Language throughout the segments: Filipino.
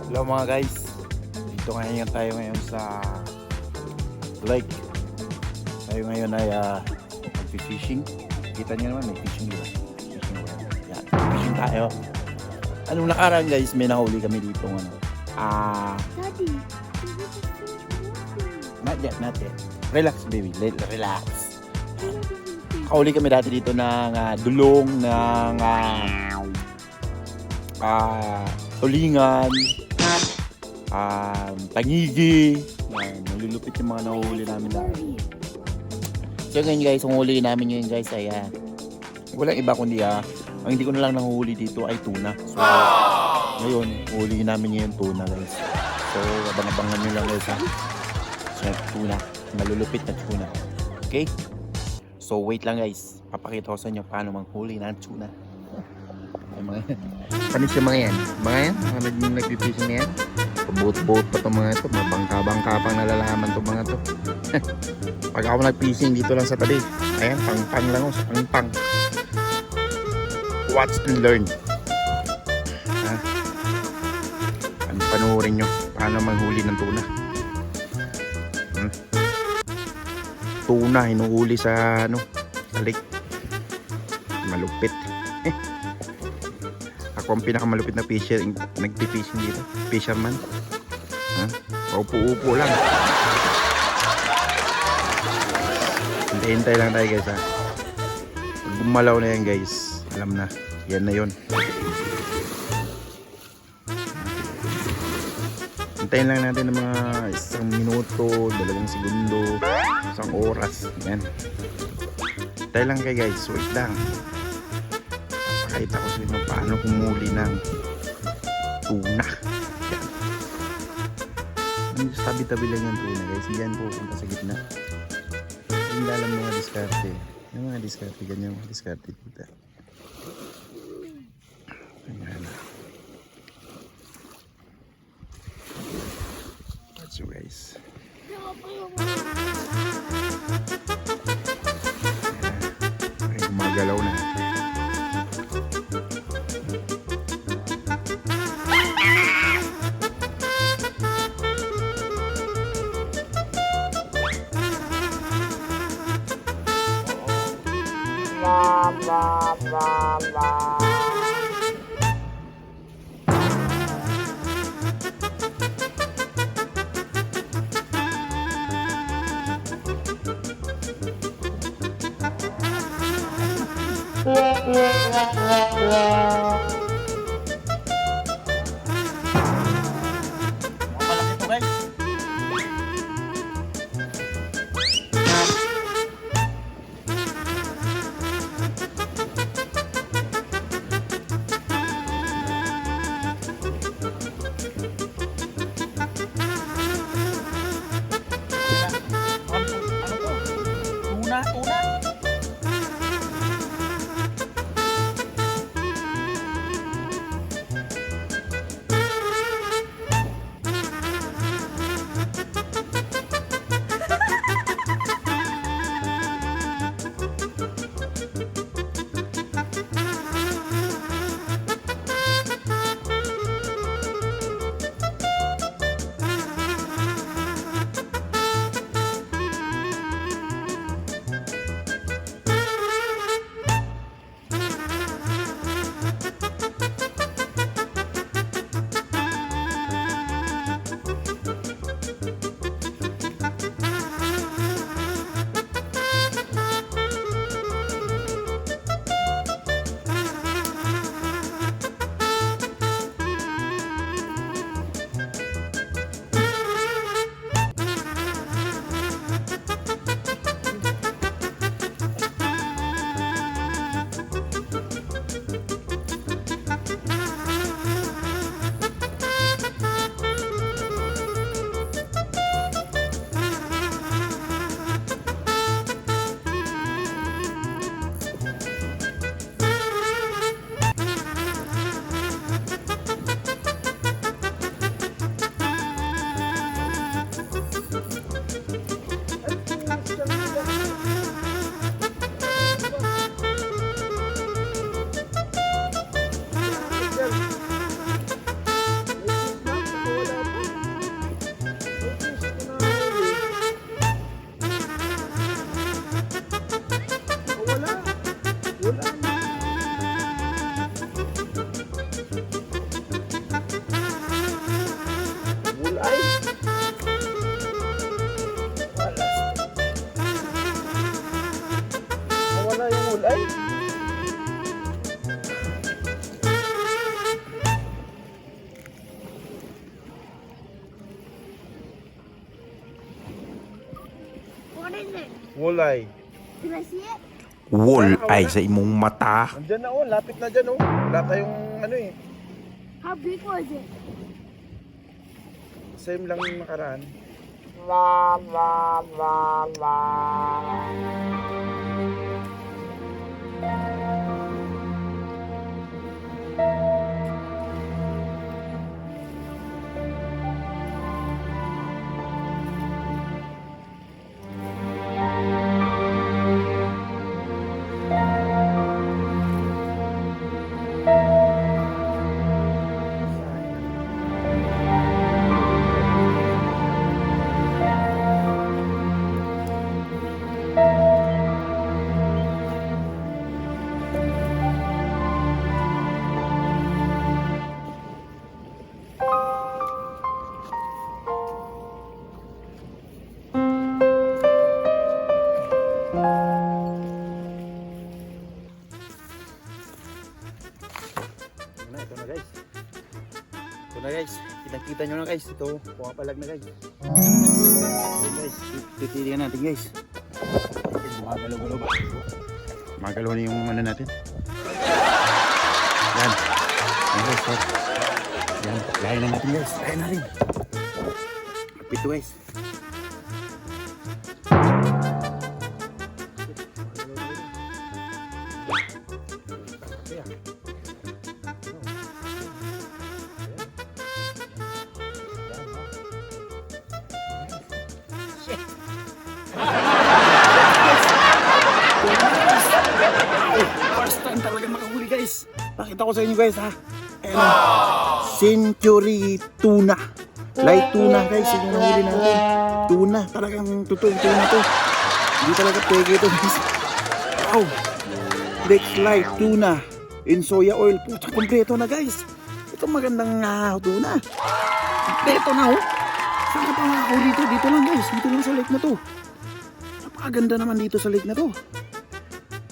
Hello mga guys, dito ngayon tayo ngayon sa lake. Tayo ngayon ay mag-fishing. Kita nyo naman may fishing diba? Yan, fishing tayo. Anong nakaraan guys, may nahuli kami dito ano. Daddy, Not yet. Relax baby, relax. Kahuli kami dati dito ng dulong ng tulingan, tangigi. Malulupit yung mga nahuli namin dati. So ngayon guys, ang huli namin ngayon guys ay walang iba kundi ang hindi ko na lang nahuli dito ay tuna. So ngayon, huli namin ngayon tuna guys. So abang-abangan nyo lang guys ha. So tuna, malulupit na tuna. Okay? So wait lang guys, papakita ko sa inyo paano manghuli ng tuna. Ay mga panis yung mga yan. Mga yan, mga nag-fishing na yan. Boat-boat pa itong mga ito. Mga bangka-bangka pang nalalaman itong mga ito. Pag ako nag-fishing dito lang sa tabi. Ayan, pang-pang lang ako. Pang-pang. Watch and learn. Panuorin nyo paano manghuli ng tuna. Tuna, hinuhuli sa sa lake. Malupit. Ako ang pinakamalupit na fisher, nagpi-fishing dito. Fisherman. Upo-upo lang. Hintay lang tayo guys ha. Pag bumalaw na yan guys, alam na. Yan na yun. Hintayin lang natin ng mga 1 minuto, 2 segundo, 1 oras. Yan. Hintayin lang kayo guys. Wait lang. Pakita ko sa inyo paano humuli ng tuna. Yan. Tabi-tabi lang yung tuna guys. Yan po punta sa gitna. Hindi alam mga diskarte. Yung mga diskarte, ganyan mga diskarte dito. Ayan. So guys. Ay, gumagalaw na. Malaki to guys. Tuna. Walleye. Can I see it? Walleye sa imong mata. Andyan na oh, lapit na dyan oh. Wala tayong ano eh. How big was it? Same lang yung nakaraan. Ito na guys. Ito na guys. Kita nyo na guys. Ito, pumapalag na guys. Ito guys, titiligan natin guys. Magalaw-galaw ba? Magalaw na yung ano natin. Yan. Yan guys. Yan. Lahin na natin guys. Lahin na rin. Pito guys. First time talaga makahuli guys. Pakita ko sa inyo guys ha. Ayan o. Century tuna. Light tuna guys. Yung nahuli natin. Tuna. Talagang totoong tuna to. Hindi talaga pwede ito guys. Wow. Black light tuna. In soya oil. Puta, kompleto na guys. Ito magandang tuna. Kompleto na oh. Saan ka pa makahuli ito? Dito lang guys. Dito lang sa lake na to. Napakaganda naman dito sa lake na to.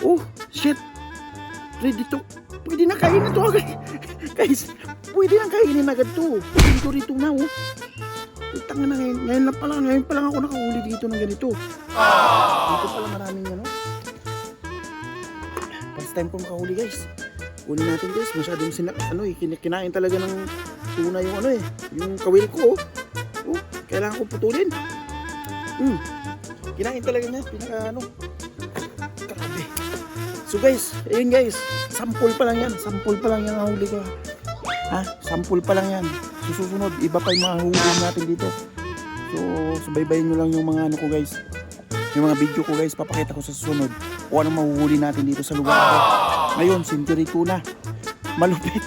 Oh, shit. Ready to. Pwede na kainin to agad. Guys, pwede na kainin agad to. Dito rito na oh. Utang na ngayon. Ngayon pa lang ako nakahuli dito ng ganito. Dito pala maraming ano. First time ko makahuli guys. Kunin natin guys. Masyadong kinain talaga ng tuna yung ano eh. Yung kawil ko oh. Oh, kailangan ko putulin. Kinain talaga niya. Pinaka ano. Grabe. So guys, ayun guys. Sample pa lang yan. Sample pa lang yan ang huli ko. Ha? Sample pa lang yan. Susunod, iba pa yung mga huli natin dito. So, subaybayin nyo lang yung mga ano ko guys. Yung mga video ko guys. Papakita ko sa susunod. Kung anong mahuhuli natin dito sa lugar ko. Ngayon, century tuna. Malupit.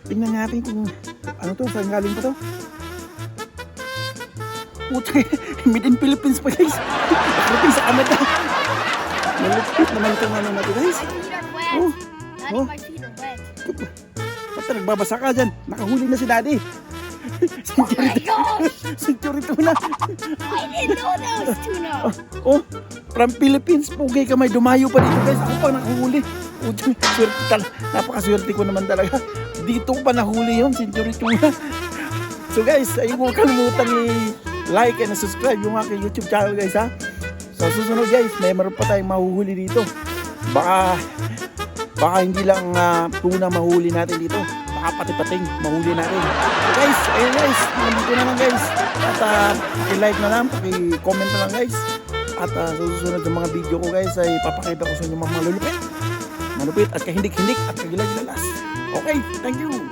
Tingnan natin kung ano to, saan galing pa to? Puta, made in Philippines pa guys. Malupit sa Canada. Malupit naman itong ano natin guys. Oh, Daddy, my feet are wet. basta nagbabasa ka dyan. Nakahuli na si Daddy. Oh my gosh! Century tuna. I didn't know that was tuna. Oh, from Philippines. Pugay ka may dumayo pa dito guys. Ako pa nakahuli. Napakaswerte ko naman talaga. Dito ko pa nahuli yung century tuna. So guys, ayun mo kalimutan i-like and subscribe yung aking YouTube channel guys ha. So susunod guys, meron pa tayong mahuhuli dito. Baka hindi lang tuna mahuli natin dito. Baka pati-pating mahuli natin. So guys, ayun guys, nandito na lang guys. At i-like na lang, paki-comment na lang guys. At sa susunod ng mga video ko guys ay papakita ko sa inyo mga malulupit. Malupit at kahindik-hindik at kagilag-gilalas. Okay, thank you.